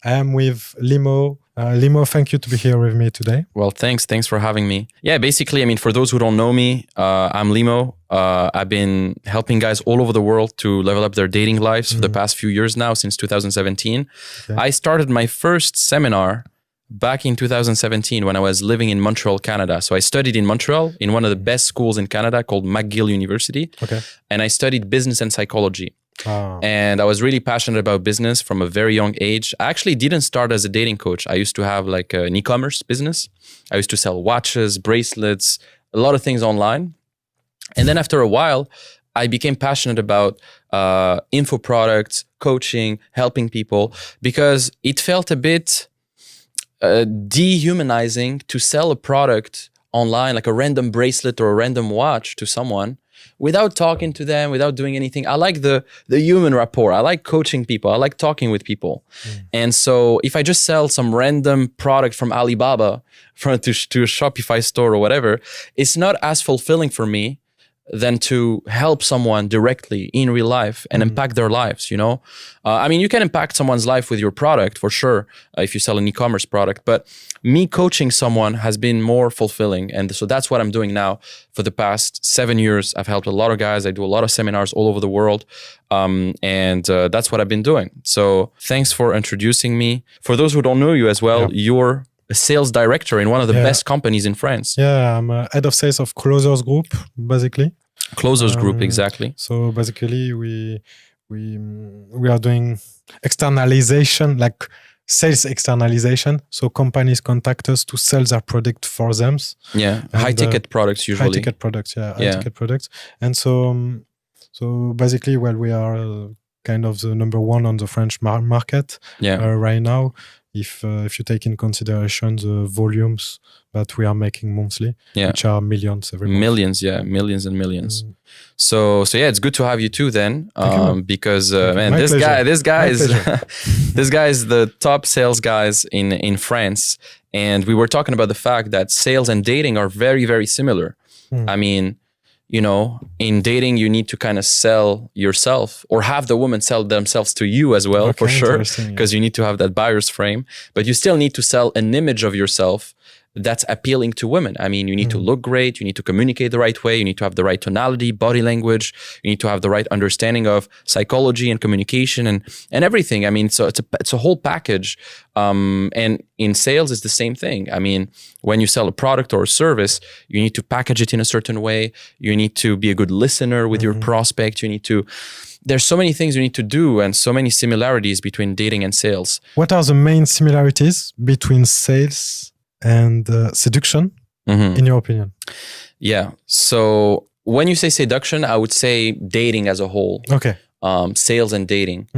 I am with Limo. Limo, thank you to be here with me today. Well, thanks for having me. Yeah, basically, I mean, for those who don't know me, I'm Limo. I've been helping guys all over the world to level up their dating lives for the past few years now, since 2017. Okay. I started my first seminar back in 2017 when I was living in Montreal, Canada. So I studied in Montreal in one of the best schools in Canada called McGill University. Okay. And I studied business and psychology. And I was really passionate about business from a very young age. I actually didn't start as a dating coach. I used to have like an e-commerce business. I used to sell watches, bracelets, a lot of things online. And then after a while, I became passionate about info products, coaching, helping people, because it felt a bit dehumanizing to sell a product online, like a random bracelet or a random watch to someone without talking to them, without doing anything. I like the human rapport. I like coaching people. I like talking with people. And so if I just sell some random product from Alibaba to a Shopify store or whatever, it's not as fulfilling for me than to help someone directly in real life and impact their lives, you know? I mean, you can impact someone's life with your product for sure, if you sell an e-commerce product, but me coaching someone has been more fulfilling. And so that's what I'm doing now. For the past 7 years, I've helped a lot of guys. I do a lot of seminars all over the world. And that's what I've been doing. So thanks for introducing me. For those who don't know you as well, you're a sales director in one of the best companies in France. Yeah, I'm head of sales of Closers Group, basically. Closers Group, exactly. So basically, we are doing externalization, like sales externalization. So companies contact us to sell their product for them. Yeah, high-ticket products usually. High-ticket products, high-ticket products. And so basically, well, we are kind of the number one on the French market right now. If you take in consideration the volumes that we are making monthly, which are millions every month. Millions and millions. So yeah, it's good to have you too then, because man, this guy is this guy is the top sales guys in France, and we were talking about the fact that sales and dating are very, very similar. I mean, you know, in dating, you need to kind of sell yourself or have the woman sell themselves to you as well, for sure, because you need to have that buyer's frame, but you still need to sell an image of yourself that's appealing to women. I mean, you need to look great, you need to communicate the right way, you need to have the right tonality, body language, you need to have the right understanding of psychology and communication and everything. I mean, so it's a whole package. And in sales, it's the same thing. I mean, when you sell a product or a service, you need to package it in a certain way. You need to be a good listener with your prospect. There's so many things you need to do and so many similarities between dating and sales. What are the main similarities between sales and seduction, in your opinion? Yeah. So when you say seduction, I would say dating as a whole. Okay. Sales and dating.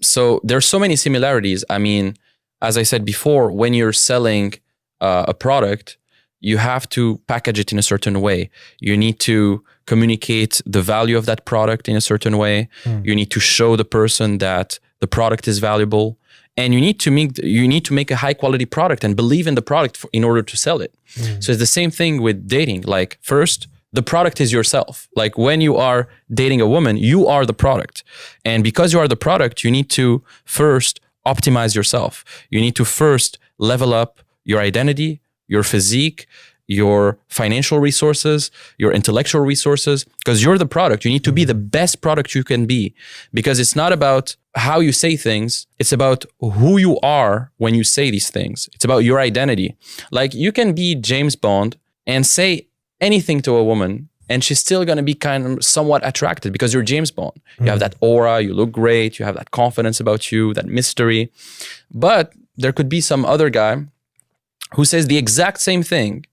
So there's so many similarities. I mean, as I said before, when you're selling a product, you have to package it in a certain way. You need to communicate the value of that product in a certain way. You need to show the person that the product is valuable. And you need to make a high quality product and believe in the product in order to sell it. So it's the same thing with dating. Like first, the product is yourself. Like when you are dating a woman, you are the product. And because you are the product, you need to first optimize yourself. You need to first level up your identity, your physique, your financial resources, your intellectual resources, because you're the product. You need to be the best product you can be, because it's not about how you say things. It's about who you are when you say these things. It's about your identity. Like you can be James Bond and say anything to a woman and she's still going to be kind of somewhat attracted because you're James Bond. You have that aura, you look great, you have that confidence about you, that mystery. But there could be some other guy who says the exact same thing,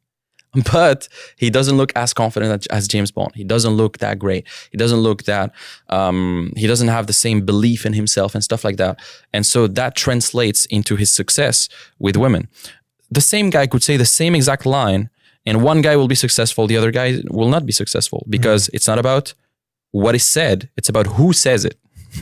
but he doesn't look as confident as James Bond. He doesn't look that great. He doesn't look that, he doesn't have the same belief in himself and stuff like that. And so that translates into his success with women. The same guy could say the same exact line and one guy will be successful, the other guy will not be successful, because it's not about what is said, it's about who says it.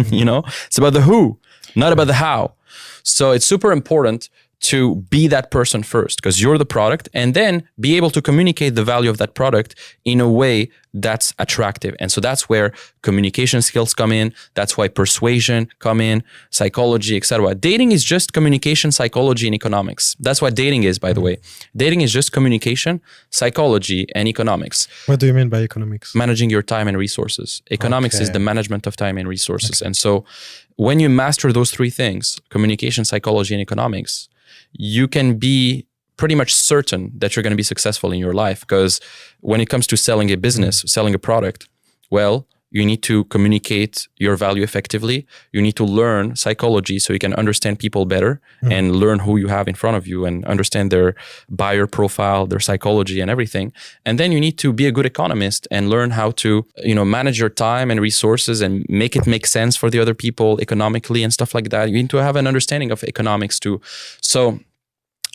You know, it's about the who, not about the how. So it's super important to be that person first, because you're the product, and then be able to communicate the value of that product in a way that's attractive. And so that's where communication skills come in. That's why persuasion come in, psychology, etc. Dating is just communication, psychology, and economics. That's what dating is, by the way. Dating is just communication, psychology, and economics. What do you mean by economics? Managing your time and resources. Economics is the management of time and resources. And so when you master those three things, communication, psychology, and economics, you can be pretty much certain that you're going to be successful in your life. Because when it comes to selling a business, selling a product, well, you need to communicate your value effectively. You need to learn psychology so you can understand people better and learn who you have in front of you and understand their buyer profile, their psychology and everything. And then you need to be a good economist and learn how to, manage your time and resources and make it make sense for the other people economically and stuff like that. You need to have an understanding of economics too. So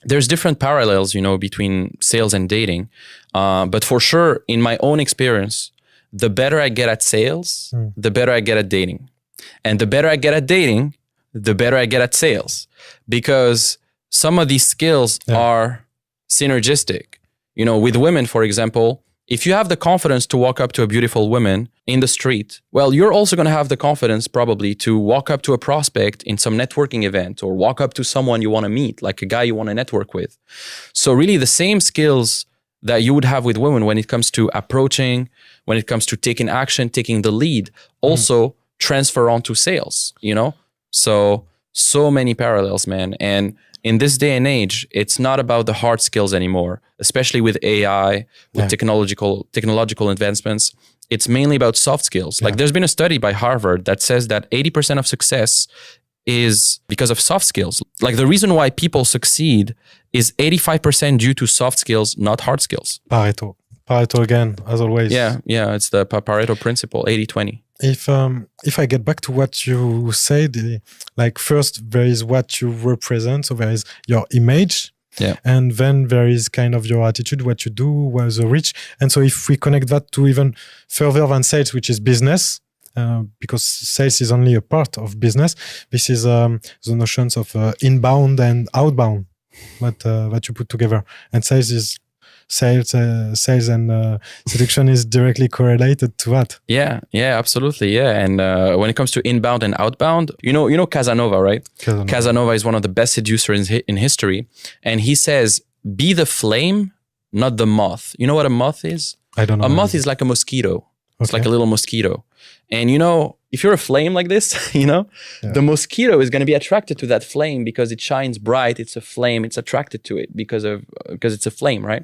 there's different parallels, between sales and dating. But for sure, in my own experience, the better I get at sales, the better I get at dating. And the better I get at dating, the better I get at sales. Because some of these skills are synergistic. With women, for example, if you have the confidence to walk up to a beautiful woman in the street, well, you're also going to have the confidence probably to walk up to a prospect in some networking event or walk up to someone you want to meet, like a guy you want to network with. So really the same skills that you would have with women when it comes to approaching, when it comes to taking action, taking the lead, also transfer onto sales, So many parallels, man. And in this day and age, it's not about the hard skills anymore, especially with AI, with technological advancements. It's mainly about soft skills. Like there's been a study by Harvard that says that 80% of success is because of soft skills. Like the reason why people succeed is 85% due to soft skills, not hard skills. Pareto again, as always. Yeah, it's the Pareto principle, 80-20. If I get back to what you said, like first there is what you represent, so there is your image, and then there is kind of your attitude, what you do, what the reach. And so if we connect that to even further than sales, which is business, because sales is only a part of business, this is the notions of inbound and outbound, that you put together. And sales and seduction is directly correlated to that. Yeah, absolutely. Yeah. And when it comes to inbound and outbound, you know Casanova, right? Casanova is one of the best seducers in history. And he says, be the flame, not the moth. You know what a moth is? I don't know. A moth is like a mosquito. It's like a little mosquito. And if you're a flame like this, the mosquito is going to be attracted to that flame because it shines bright. It's a flame. It's attracted to it because it's a flame, right?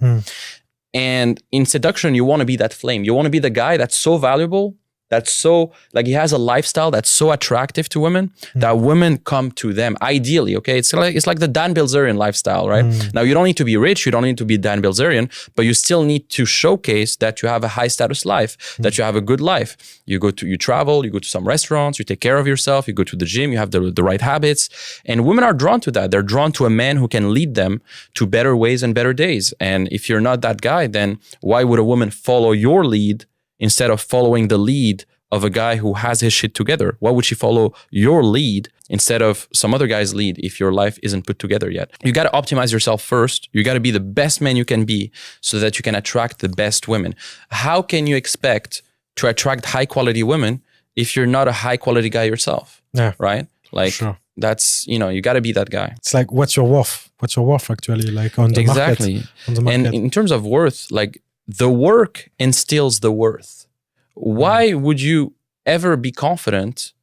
And in seduction, you want to be that flame. You want to be the guy that's so valuable, that's so, like he has a lifestyle that's so attractive to women that women come to them. Ideally, okay? It's like the Dan Bilzerian lifestyle, right? Now, you don't need to be rich. You don't need to be Dan Bilzerian, but you still need to showcase that you have a high status life, that you have a good life. You travel, you go to some restaurants, you take care of yourself, you go to the gym, you have the right habits. And women are drawn to that. They're drawn to a man who can lead them to better ways and better days. And if you're not that guy, then why would a woman follow your lead instead of following the lead of a guy who has his shit together? Why would she follow your lead instead of some other guy's lead if your life isn't put together yet? You got to optimize yourself first. You got to be the best man you can be so that you can attract the best women. How can you expect to attract high quality women if you're not a high quality guy yourself? Yeah. Right? Like sure. That's, you got to be that guy. It's like, what's your worth? What's your worth actually, like on the market? Exactly. And in terms of worth, like the work instills the worth. Why would you ever be confident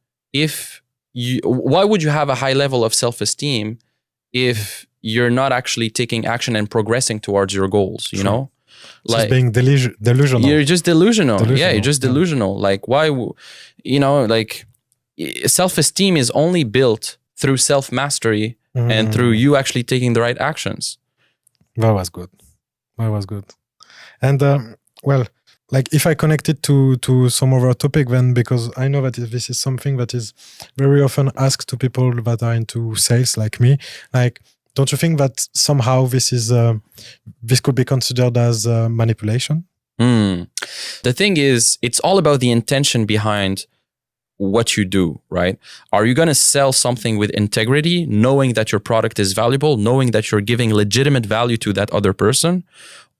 why would you have a high level of self-esteem if you're not actually taking action and progressing towards your goals, know? Like, just being delusional. You're just delusional. Yeah, you're just delusional. Like why, like self-esteem is only built through self-mastery and through you actually taking the right actions. That was good. And like if I connect it to some other topic, then because I know that this is something that is very often asked to people that are into sales like me, like, don't you think that somehow this could be considered as manipulation? The thing is, it's all about the intention behind what you do, right? Are you going to sell something with integrity, knowing that your product is valuable, knowing that you're giving legitimate value to that other person?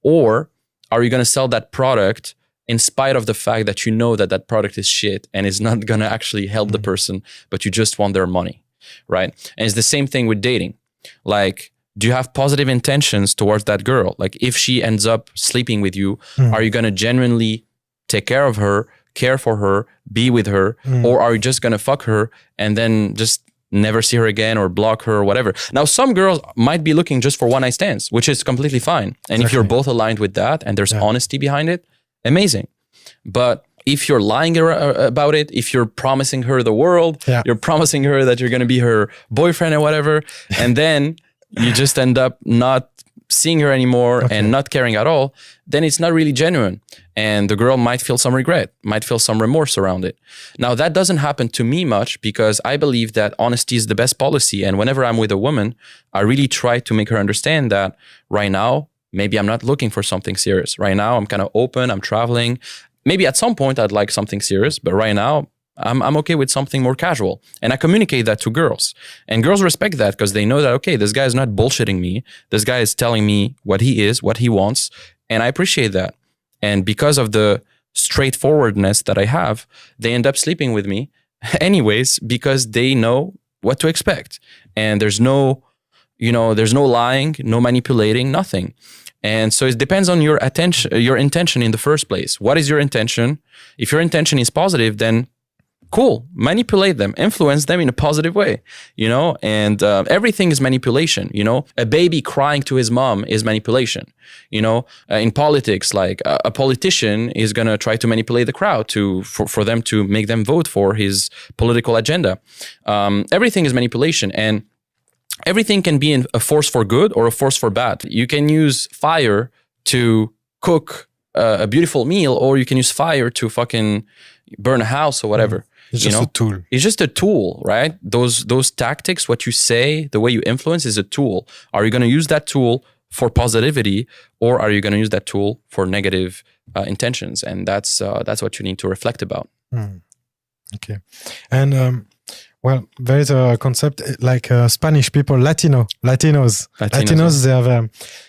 Or are you going to sell that product in spite of the fact that you know that that product is shit and is not going to actually help the person, but you just want their money, right? And it's the same thing with dating. Like, do you have positive intentions towards that girl? Like, if she ends up sleeping with you, are you going to genuinely take care of her, care for her, be with her, or are you just going to fuck her and then just never see her again or block her or whatever? Now, some girls might be looking just for one night stands, which is completely fine. And if you're both aligned with that and there's honesty behind it, amazing. But if you're lying about it, if you're promising her the world, you're promising her that you're going to be her boyfriend or whatever, and then you just end up not seeing her anymore and not caring at all, then it's not really genuine. And the girl might feel some regret, might feel some remorse around it. Now, that doesn't happen to me much because I believe that honesty is the best policy. And whenever I'm with a woman, I really try to make her understand that right now, maybe I'm not looking for something serious. Right now, I'm kind of open, I'm traveling. Maybe at some point I'd like something serious, but right now I'm okay with something more casual. And I communicate that to girls. And girls respect that because they know that, okay, this guy is not bullshitting me. This guy is telling me what he is, what he wants. And I appreciate that. And because of the straightforwardness that I have, they end up sleeping with me anyways, because they know what to expect. And there's no lying, no manipulating, nothing. And so it depends on your intention in the first place. What is your intention? If your intention is positive, then cool, manipulate them, influence them in a positive way, and everything is manipulation, a baby crying to his mom is manipulation, in politics, like a politician is going to try to manipulate the crowd for them to make them vote for his political agenda. Everything is manipulation, and everything can be a force for good or a force for bad. You can use fire to cook a beautiful meal, or you can use fire to fucking burn a house or whatever. It's just a tool. It's just a tool, right? Those tactics, what you say, the way you influence is a tool. Are you going to use that tool for positivity, or are you going to use that tool for negative intentions? And that's what you need to reflect about. Okay. And well, there is a concept like Spanish people, Latinos.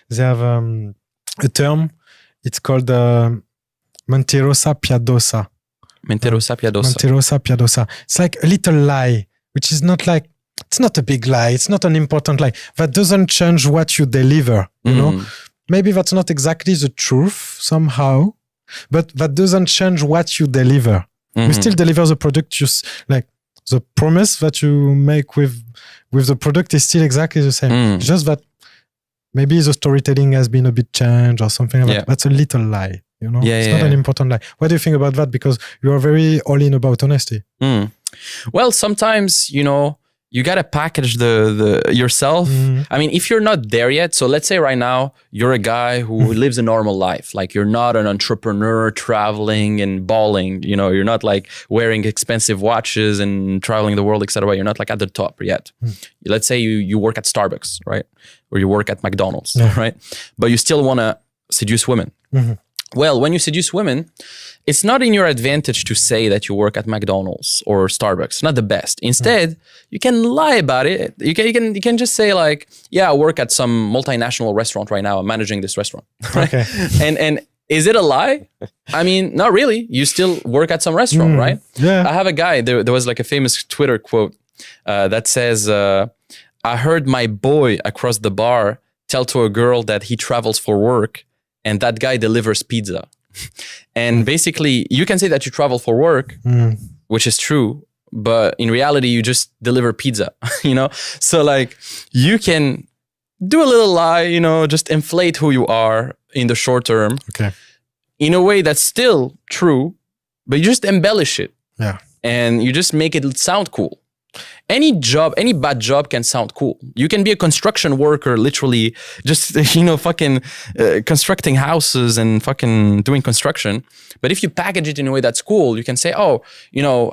They have a term. It's called mentirosa piadosa. Mentirosa piadosa. Mentirosa piadosa. It's like a little lie, which is not like, it's not a big lie. It's not an important lie. That doesn't change what you deliver. You know, maybe that's not exactly the truth somehow, but that doesn't change what you deliver. You still deliver the product. Like the promise that you make with the product is still exactly the same. It's just that maybe the storytelling has been a bit changed or something like that. That's a little lie. It's not an important lie. What do you think about that? Because you are very all in about honesty. Well, sometimes, you got to package the yourself. I mean, if you're not there yet, so let's say right now, you're a guy who lives a normal life. Like you're not an entrepreneur traveling and balling, you're not like wearing expensive watches and traveling the world, etc. You're not like at the top yet. Let's say you work at Starbucks, right? Or you work at McDonald's, right? But you still want to seduce women. Well, when you seduce women, it's not in your advantage to say that you work at McDonald's or Starbucks. It's not the best. Instead, you can lie about it. You can just say like, yeah, I work at some multinational restaurant right now. I'm managing this restaurant. Right? Okay. And is it a lie? I mean, not really. You still work at some restaurant, right? Yeah. I have a guy, there was like a famous Twitter quote that says, I heard my boy across the bar tell to a girl that he travels for work, and that guy delivers pizza. And basically, you can say that you travel for work, which is true, but in reality, you just deliver pizza, So like, you can do a little lie, just inflate who you are in the short term. Okay. In a way that's still true, but you just embellish it. Yeah. And you just make it sound cool. Any bad job can sound cool. You can be a construction worker, literally just, fucking constructing houses and fucking doing construction. But if you package it in a way that's cool, you can say, oh,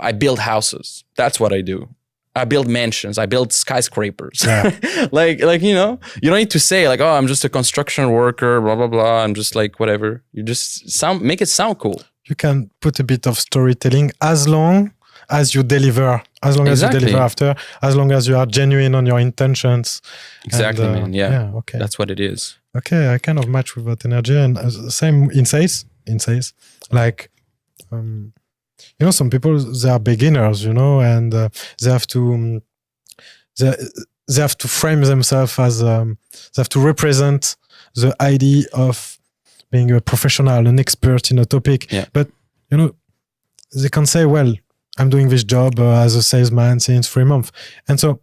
I build houses. That's what I do. I build mansions. I build skyscrapers. Yeah. like, you don't need to say like, oh, I'm just a construction worker, blah, blah, blah. I'm just like, whatever. You just make it sound cool. You can put a bit of storytelling as long as you deliver, as long as you deliver after, as long as you are genuine on your intentions. Exactly, man. Yeah. Okay. That's what it is. Okay, I kind of match with that energy, and same in sales. Like, some people, they are beginners, and they have to they have to frame themselves as they have to represent the idea of being a professional, an expert in a topic. Yeah. But they can say, well, I'm doing this job as a salesman since 3 months, and so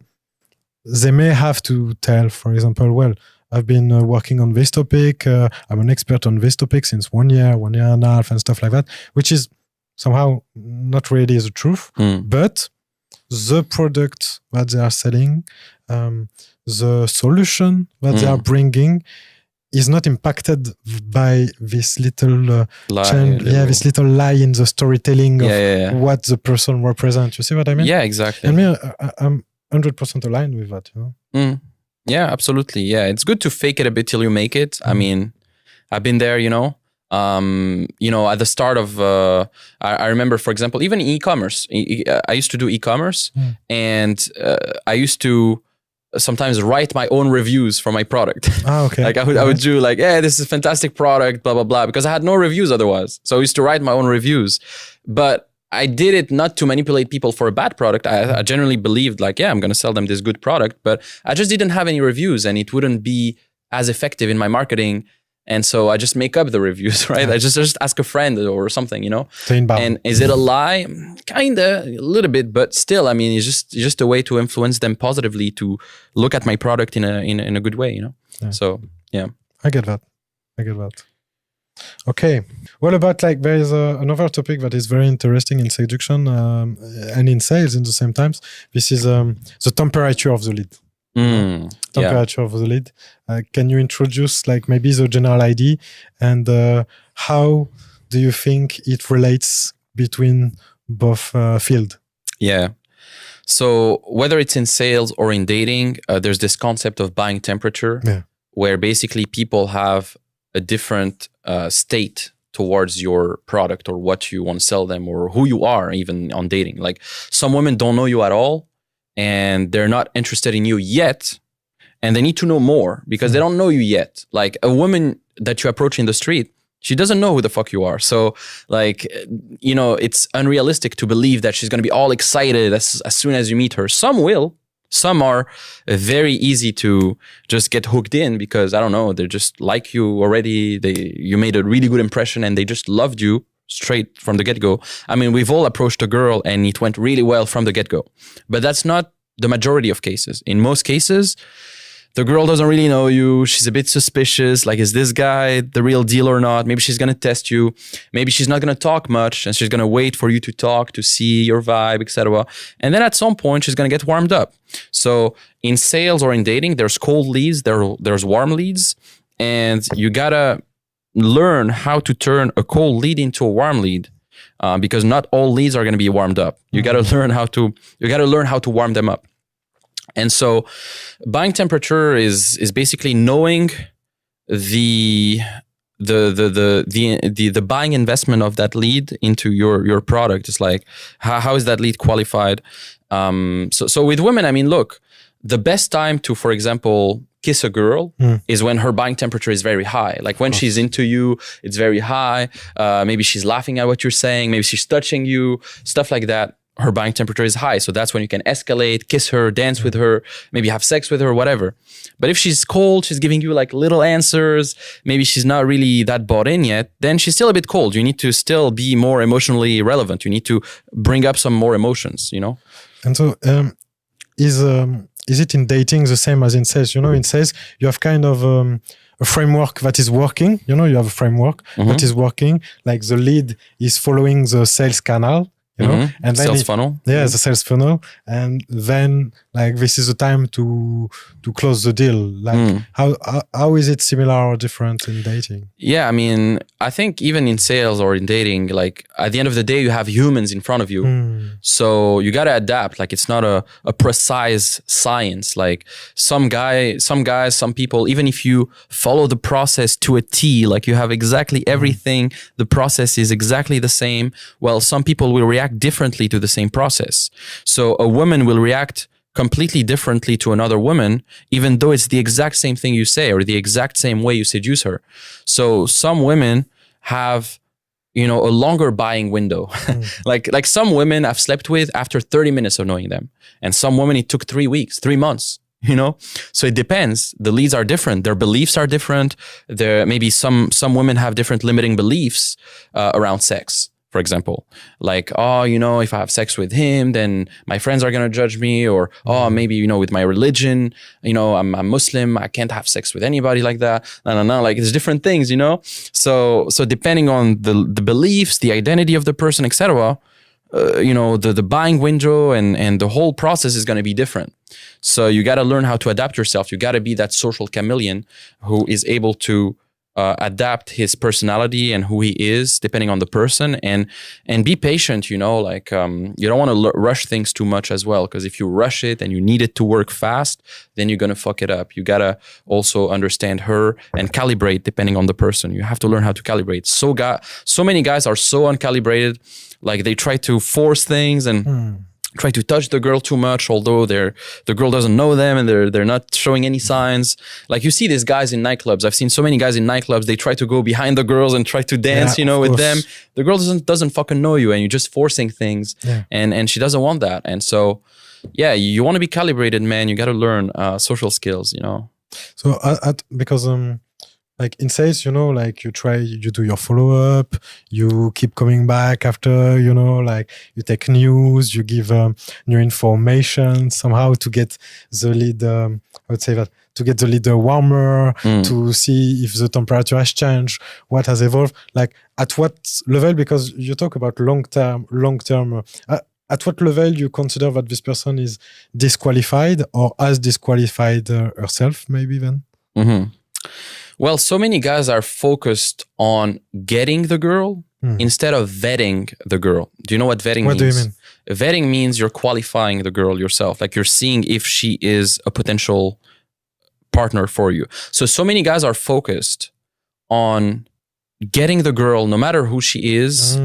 they may have to tell, for example, well, I've been working on this topic. I'm an expert on this topic since 1 year, 1 year and a half, and stuff like that, which is somehow not really the truth. But the product that they are selling, the solution that they are bringing, is not impacted by this little change, this little lie in the storytelling of what the person represents. You see what I mean? Yeah, exactly. And me, I'm 100% aligned with that. Yeah, absolutely. Yeah, it's good to fake it a bit till you make it. I mean, I've been there, at the start of, I remember, for example, even e-commerce. I used to do e-commerce, and I used to sometimes write my own reviews for my product. Okay. Like I would do like, yeah, this is a fantastic product, blah, blah, blah, because I had no reviews otherwise. So I used to write my own reviews, but I did it not to manipulate people for a bad product. I generally believed like, yeah, I'm going to sell them this good product, but I just didn't have any reviews and it wouldn't be as effective in my marketing. And so I just make up the reviews, right? I just ask a friend or something, And is it a lie? Kinda, a little bit, but still, I mean, it's just a way to influence them positively to look at my product in a good way, Yeah. So, yeah. I get that. Okay. What about there is another topic that is very interesting in seduction and in sales in the same times. This is the temperature of the lead. Temperature of the lead. Can you introduce maybe the general idea and how do you think it relates between both field? Yeah. So whether it's in sales or in dating, there's this concept of buying temperature, where basically people have a different state towards your product or what you want to sell them or who you are even on dating. Like some women don't know you at all and they're not interested in you yet. And they need to know more because they don't know you yet. Like a woman that you approach in the street, she doesn't know who the fuck you are. So it's unrealistic to believe that she's going to be all excited as soon as you meet her. Some will. Some are very easy to just get hooked in because, I don't know, they just like you already. You made a really good impression and they just loved you straight from the get-go. I mean, we've all approached a girl and it went really well from the get-go. But that's not the majority of cases. In most cases, the girl doesn't really know you. She's a bit suspicious. Like, is this guy the real deal or not? Maybe she's going to test you. Maybe she's not going to talk much and she's going to wait for you to talk to see your vibe, etc. And then at some point, she's going to get warmed up. So in sales or in dating, there's cold leads, there's warm leads. And you got to learn how to turn a cold lead into a warm lead because not all leads are going to be warmed up. You got to learn how to warm them up. And so buying temperature is basically knowing the buying investment of that lead into your product. It's like, how is that lead qualified? So with women, I mean, look, the best time to, for example, kiss a girl is when her buying temperature is very high. Like when she's into you, it's very high. Maybe she's laughing at what you're saying. Maybe she's touching you, stuff like that. Her buying temperature is high. So that's when you can escalate, kiss her, dance with her, maybe have sex with her, whatever. But if she's cold, she's giving you like little answers, maybe she's not really that bought in yet, then she's still a bit cold. You need to still be more emotionally relevant. You need to bring up some more emotions, And so is it in dating the same as in sales? In sales, you have kind of a framework that is working. You have a framework that is working. Like the lead is following the sales canal. And then sales funnel. Yeah, the sales funnel. And then this is the time to close the deal. Like how is it similar or different in dating? Yeah, I mean, I think even in sales or in dating, like at the end of the day, you have humans in front of you. So you got to adapt. Like it's not a precise science. Like some guys, some people, even if you follow the process to a T, like you have exactly everything, the process is exactly the same. Well, some people will react react differently to the same process. So a woman will react completely differently to another woman, even though it's the exact same thing you say or the exact same way you seduce her. So some women have, a longer buying window. like some women I've slept with after 30 minutes of knowing them. And some women, it took 3 weeks, 3 months. So it depends. The leads are different. Their beliefs are different. Maybe some women have different limiting beliefs around sex, for example. Like, if I have sex with him, then my friends are going to judge me. Or, maybe, with my religion, I'm Muslim. I can't have sex with anybody like that. No. Like, there's different things, So depending on the beliefs, the identity of the person, etc., the buying window and the whole process is going to be different. So you got to learn how to adapt yourself. You got to be that social chameleon who is able to adapt his personality and who he is depending on the person, and be patient. You don't want to rush things too much as well, because if you rush it and you need it to work fast, then you're going to fuck it up. You got to also understand her and calibrate depending on the person. You have to learn how to calibrate. So many guys are so uncalibrated. Like, they try to force things and try to touch the girl too much, although the girl doesn't know them and they're not showing any signs. Like, you see these guys in nightclubs. I've seen so many guys in nightclubs. They try to go behind the girls and try to dance, with them. The girl doesn't fucking know you, and you're just forcing things. Yeah. And she doesn't want that. And so, you want to be calibrated, man. You got to learn social skills, So because like in sales, like you do your follow-up, you keep coming back after, like you take news, you give new information somehow to get the lead, I would say that, to get the lead warmer, to see if the temperature has changed, what has evolved, like at what level, because you talk about long-term, at what level you consider that this person is disqualified or has disqualified herself, maybe then? Mm-hmm. Well, so many guys are focused on getting the girl instead of vetting the girl. Do you know what vetting means? What do you mean? Vetting means you're qualifying the girl yourself. Like, you're seeing if she is a potential partner for you. So many guys are focused on getting the girl, no matter who she is,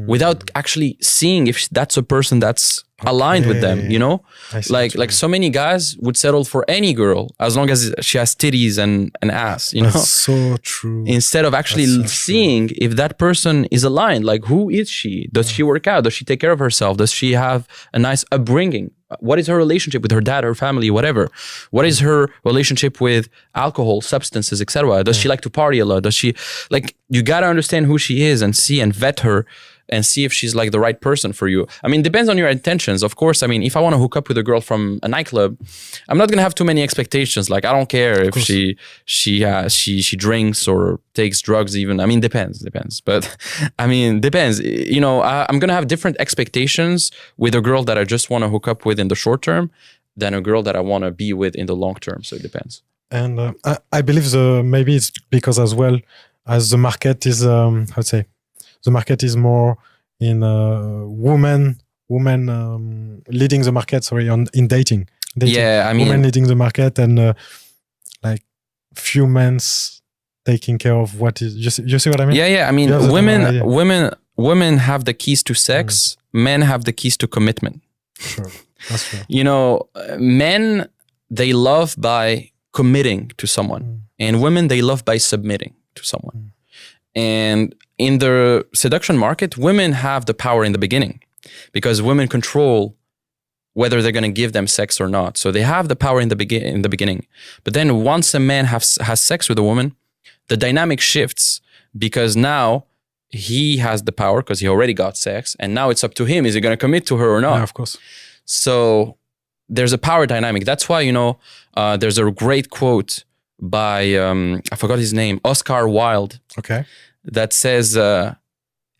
without actually seeing if that's a person that's aligned with them, like so many guys would settle for any girl as long as she has titties and an ass, That's so true. Instead of actually seeing if that person is aligned. Like, who is she? Does she work out? Does she take care of herself? Does she have a nice upbringing? What is her relationship with her dad, her family, whatever? What is her relationship with alcohol, substances, etc.? Does she like to party a lot? Does she, like, you got to understand who she is and see and vet her and see if she's like the right person for you. I mean, it depends on your intentions. Of course, I mean, if I want to hook up with a girl from a nightclub, I'm not going to have too many expectations. Like, I don't care if she drinks or takes drugs even. I mean, depends. But I mean, depends. I'm going to have different expectations with a girl that I just want to hook up with in the short term than a girl that I want to be with in the long term. So it depends. And I believe maybe it's because as well as the market is, the market is more in women leading the market. Sorry, in dating. Yeah, I mean, women leading the market, and like few men's taking care of what is. You see what I mean? Yeah. I mean, women have the keys to sex. Men have the keys to commitment. Sure, that's true. Men, they love by committing to someone, and women, they love by submitting to someone. And in the seduction market, women have the power in the beginning because women control whether they're going to give them sex or not. So they have the power in the beginning. But then once a man has sex with a woman, the dynamic shifts because now he has the power because he already got sex. And now it's up to him. Is he going to commit to her or not? Yeah, of course. So there's a power dynamic. That's why, there's a great quote by, I forgot his name, Oscar Wilde. Okay. That says,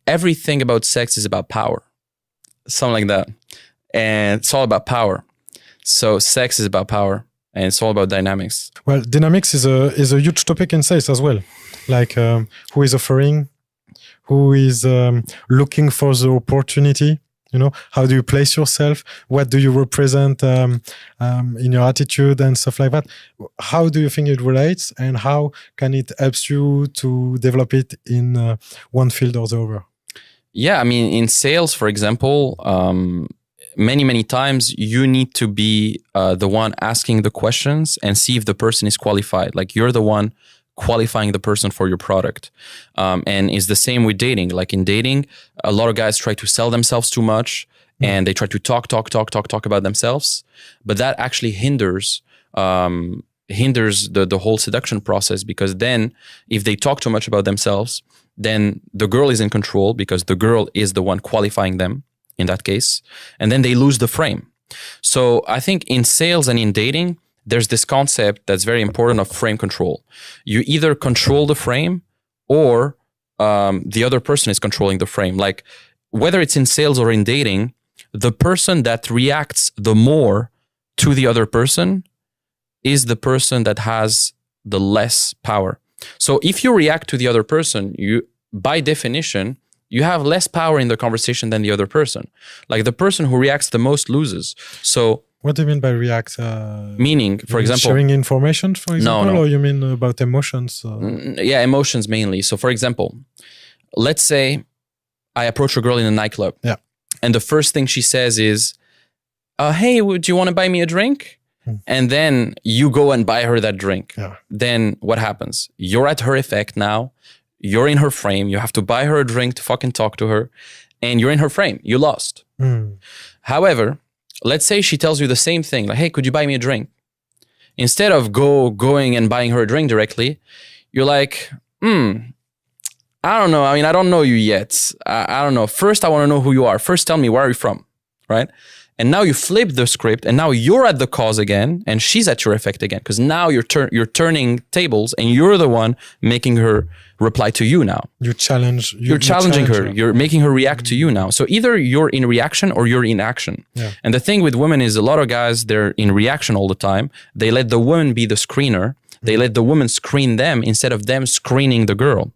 everything about sex is about power. Something like that. And it's all about power. So sex is about power and it's all about dynamics. Well, dynamics is a huge topic in sales as well. Like who is offering, who is looking for the opportunity. How do you place yourself? What do you represent in your attitude and stuff like that? How do you think it relates, and how can it help you to develop it in one field or the other? Yeah, I mean, in sales, for example, many times you need to be the one asking the questions and see if the person is qualified. Like you're the one qualifying the person for your product. And it's the same with dating. Like in dating, a lot of guys try to sell themselves too much and they try to talk about themselves. But that actually hinders the whole seduction process, because then if they talk too much about themselves, then the girl is in control because the girl is the one qualifying them in that case. And then they lose the frame. So I think in sales and in dating, there's this concept that's very important of frame control. You either control the frame or the other person is controlling the frame. Like whether it's in sales or in dating, the person that reacts the more to the other person is the person that has the less power. So if you react to the other person, you, by definition, you have less power in the conversation than the other person. Like the person who reacts the most loses. So what do you mean by react? Meaning, for example, sharing information, for example, no. Or you mean about emotions? Yeah, emotions mainly. So for example, let's say I approach a girl in a nightclub. Yeah. And the first thing she says is, hey, would you want to buy me a drink? And then you go and buy her that drink. Yeah. Then what happens? You're at her effect now. You're in her frame. You have to buy her a drink to fucking talk to her. And you're in her frame. You lost. However, let's say she tells you the same thing. Like, hey, could you buy me a drink? Instead of going and buying her a drink directly, you're like, I don't know. I mean, I don't know you yet. I don't know. First, I want to know who you are. First, tell me, where are you from? Right? And now you flip the script and now you're at the cause again and she's at your effect again. Because now you're turning tables and you're the one making her reply to you now. You're challenging her. You're making her react to you now. So either you're in reaction or you're in action. Yeah. And the thing with women is a lot of guys, they're in reaction all the time. They let the woman be the screener. They let the woman screen them instead of them screening the girl.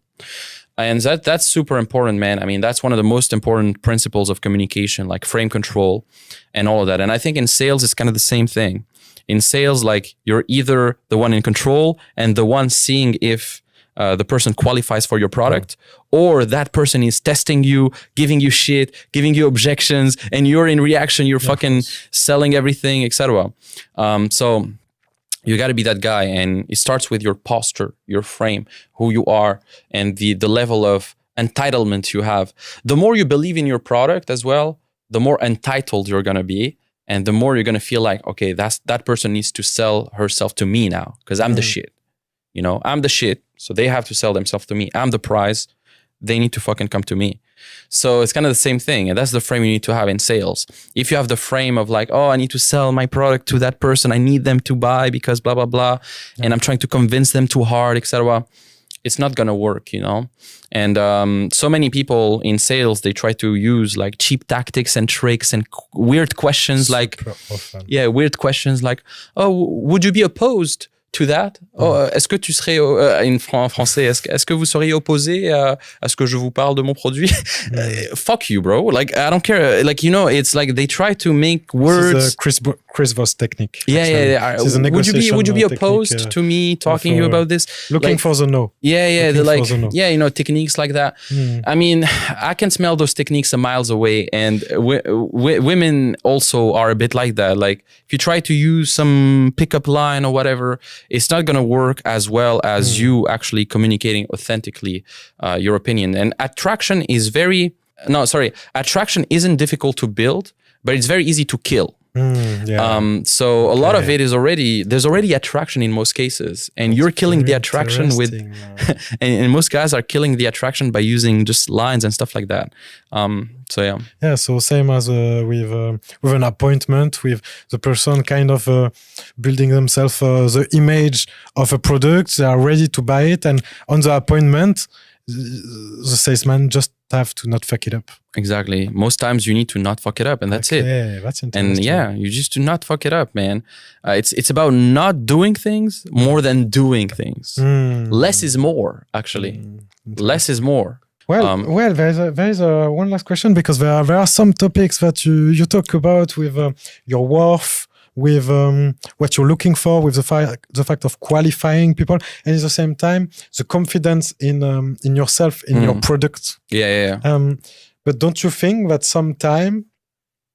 And that's super important, man. I mean, that's one of the most important principles of communication, like frame control and all of that. And I think in sales, it's kind of the same thing. In sales, like you're either the one in control and the one seeing if the person qualifies for your product, or that person is testing you, giving you shit, giving you objections, and you're in reaction, you're fucking selling everything, etc. So you got to be that guy, and it starts with your posture, your frame, who you are, and the level of entitlement you have. The more you believe in your product as well, the more entitled you're going to be, and the more you're going to feel like, okay, that person needs to sell herself to me now because I'm the shit. You know, I'm the shit, so they have to sell themselves to me. I'm the prize. They need to fucking come to me. So it's kind of the same thing. And that's the frame you need to have in sales. If you have the frame of like, oh, I need to sell my product to that person. I need them to buy because blah, blah, blah. Yeah. And I'm trying to convince them too hard, etc. It's not going to work, you know? And so many people in sales, they try to use like cheap tactics and tricks and weird questions like, weird questions like, oh, would you be opposed to that? Oh, est-ce que tu serais en français, est-ce que vous seriez opposé à ce que je vous parle de mon produit? Fuck you, bro. Like, I don't care. Like, you know, it's like they try to make words. This is a Chris Voss technique. Yeah. Would you be opposed to me talking to you about this? Looking like, for the no. Yeah, like, yeah, you know, techniques like that. I mean, I can smell those techniques a miles away, and women also are a bit like that. Like, if you try to use some pickup line or whatever, it's not going to work as well as you actually communicating authentically your opinion. And attraction isn't difficult to build, but it's very easy to kill. So a lot of it is there's already attraction in most cases, and you're killing the attraction with, and most guys are killing the attraction by using just lines and stuff like that. So yeah. Yeah. So same as with an appointment, with the person kind of building themselves the image of a product. They are ready to buy it, and on the appointment, the salesman just have to not fuck it up. Exactly. Most times you need to not fuck it up, and that's it. Yeah, that's interesting. And yeah, you just do not fuck it up, man. It's about not doing things more than doing things. Less is more, actually. Less is more. Well, there is one last question, because there are some topics that you talk about with your worth, with what you're looking for, with the fact of qualifying people, and at the same time the confidence in yourself, in your product. Yeah. But don't you think that sometime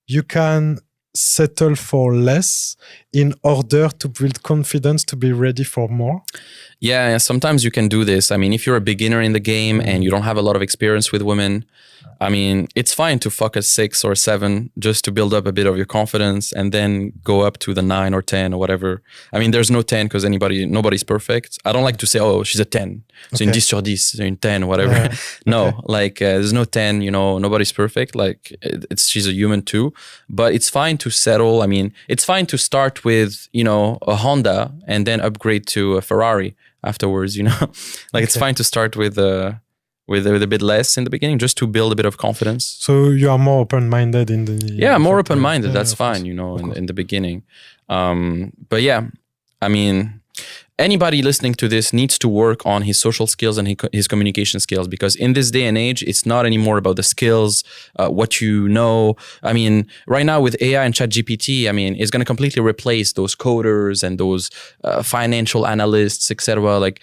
you can settle for less in order to build confidence to be ready for more? Yeah, sometimes you can do this. I mean, if you're a beginner in the game and you don't have a lot of experience with women, I mean, it's fine to fuck a 6 or 7 just to build up a bit of your confidence and then go up to the 9 or 10 or whatever. I mean, there's no 10 because nobody's perfect. I don't like to say, oh, she's a 10. So une 10 sur 10, so une 10, whatever. Yeah. No, okay. Like there's no 10, nobody's perfect. Like she's a human too, but it's fine to settle. I mean, it's fine to start with, a Honda and then upgrade to a Ferrari afterwards, like it's fine to start with a bit less in the beginning, just to build a bit of confidence. So you are more open-minded in the... Yeah, more open-minded. That's fine, in the beginning. But yeah, I mean, anybody listening to this needs to work on his social skills and his communication skills, because in this day and age, it's not anymore about the skills, what you know. I mean, right now with AI and ChatGPT, I mean, it's going to completely replace those coders and those financial analysts, etc. Like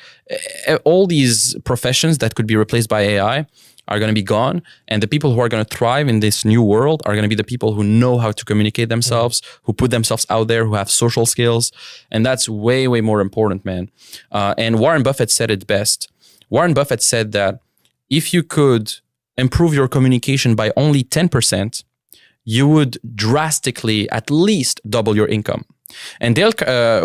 all these professions that could be replaced by AI are going to be gone. And the people who are going to thrive in this new world are going to be the people who know how to communicate themselves, who put themselves out there, who have social skills. And that's way, way more important, man. And Warren Buffett said it best. Warren Buffett said that if you could improve your communication by only 10%, you would drastically at least double your income. And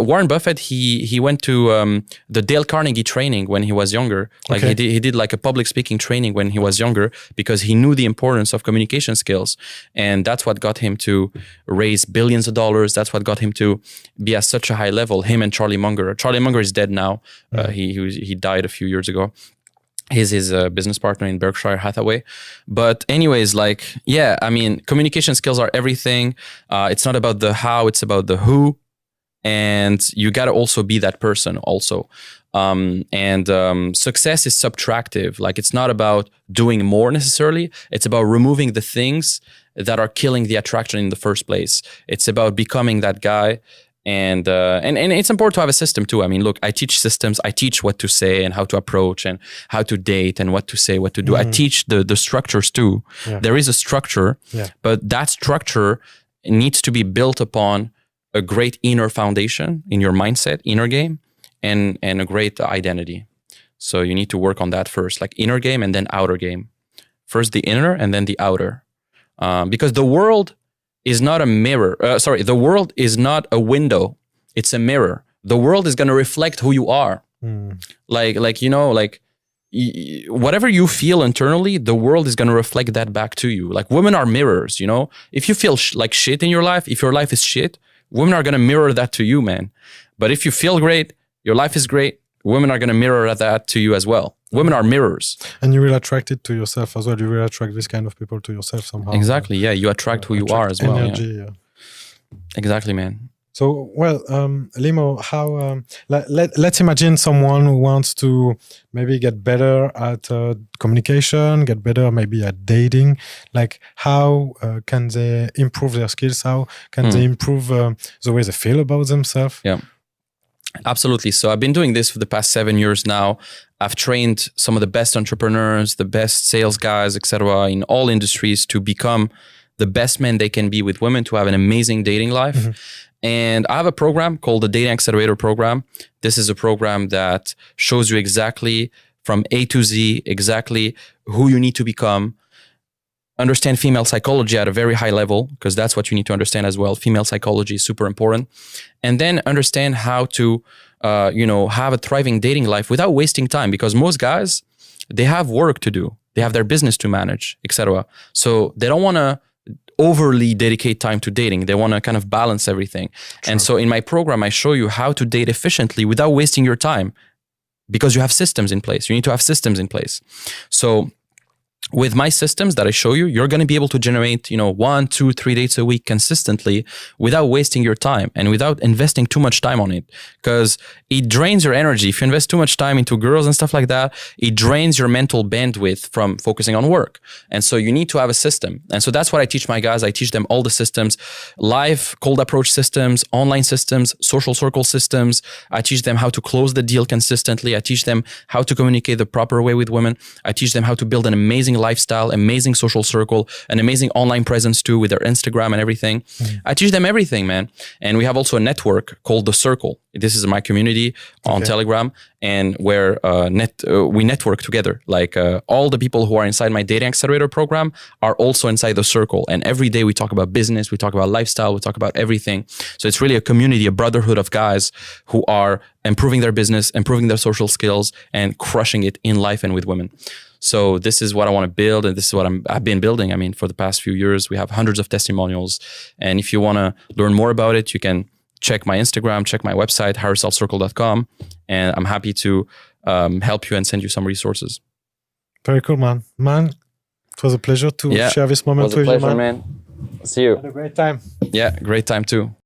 Warren Buffett, he went to the Dale Carnegie training when he was younger. Like he did like a public speaking training when he was younger, because he knew the importance of communication skills. And that's what got him to raise billions of dollars. That's what got him to be at such a high level. Him and Charlie Munger. Charlie Munger is dead now. He died a few years ago. He's his business partner in Berkshire Hathaway. But anyways, like, yeah, I mean, communication skills are everything. It's not about the how, it's about the who. And you got to also be that person also. Success is subtractive. Like, it's not about doing more necessarily. It's about removing the things that are killing the attraction in the first place. It's about becoming that guy. And it's important to have a system too. I mean, look, I teach systems. I teach what to say and how to approach and how to date and what to say, what to do. I teach the structures too. Yeah. There is a structure, but that structure needs to be built upon a great inner foundation in your mindset, inner game, and a great identity. So you need to work on that first, like inner game and then outer game. First the inner and then the outer. Because the world is not a mirror. The world is not a window. It's a mirror. The world is going to reflect who you are. Whatever you feel internally, the world is going to reflect that back to you. Like, women are mirrors, If you feel like shit in your life, if your life is shit, women are going to mirror that to you, man. But if you feel great, your life is great, women are going to mirror that to you as well. Women are mirrors. And you will attract it to yourself as well. You will attract this kind of people to yourself somehow. Exactly, yeah. You attract who you are as well. Energy, yeah. Exactly, man. So, well, Limo, how? Let's imagine someone who wants to maybe get better at communication, get better maybe at dating. Like, how can they improve their skills? How can they improve the way they feel about themselves? Yeah. Absolutely. So I've been doing this for the past 7 years now. I've trained some of the best entrepreneurs, the best sales guys, etc., in all industries to become the best men they can be with women, to have an amazing dating life. And I have a program called the Dating Accelerator Program. This is a program that shows you exactly from A to Z, exactly who you need to become. Understand female psychology at a very high level, because that's what you need to understand as well. Female psychology is super important. And then understand how to, have a thriving dating life without wasting time, because most guys, they have work to do. They have their business to manage, etc. So they don't want to overly dedicate time to dating. They want to kind of balance everything. True. And so in my program, I show you how to date efficiently without wasting your time, because you have systems in place. You need to have systems in place. So with my systems that I show you, you're going to be able to generate, 1, 2, 3 dates a week consistently without wasting your time and without investing too much time on it, because it drains your energy. If you invest too much time into girls and stuff like that, it drains your mental bandwidth from focusing on work. And so you need to have a system. And so that's what I teach my guys. I teach them all the systems: live cold approach systems, online systems, social circle systems. I teach them how to close the deal consistently. I teach them how to communicate the proper way with women. I teach them how to build an amazing amazing lifestyle, amazing social circle, an amazing online presence too with their Instagram and everything. I teach them everything, man. And we have also a network called The Circle. This is my community on Telegram, and where we network together. Like all the people who are inside my dating accelerator program are also inside The Circle. And every day we talk about business, we talk about lifestyle, we talk about everything. So it's really a community, a brotherhood of guys who are improving their business, improving their social skills, and crushing it in life and with women. So this is what I want to build, and this is what I've been building. I mean, for the past few years, we have hundreds of testimonials. And if you want to learn more about it, you can check my Instagram, check my website, higherselfcircle.com. And I'm happy to help you and send you some resources. Very cool, man. Man, it was a pleasure to share this moment with you, man. See you. Had a great time. Yeah, great time too.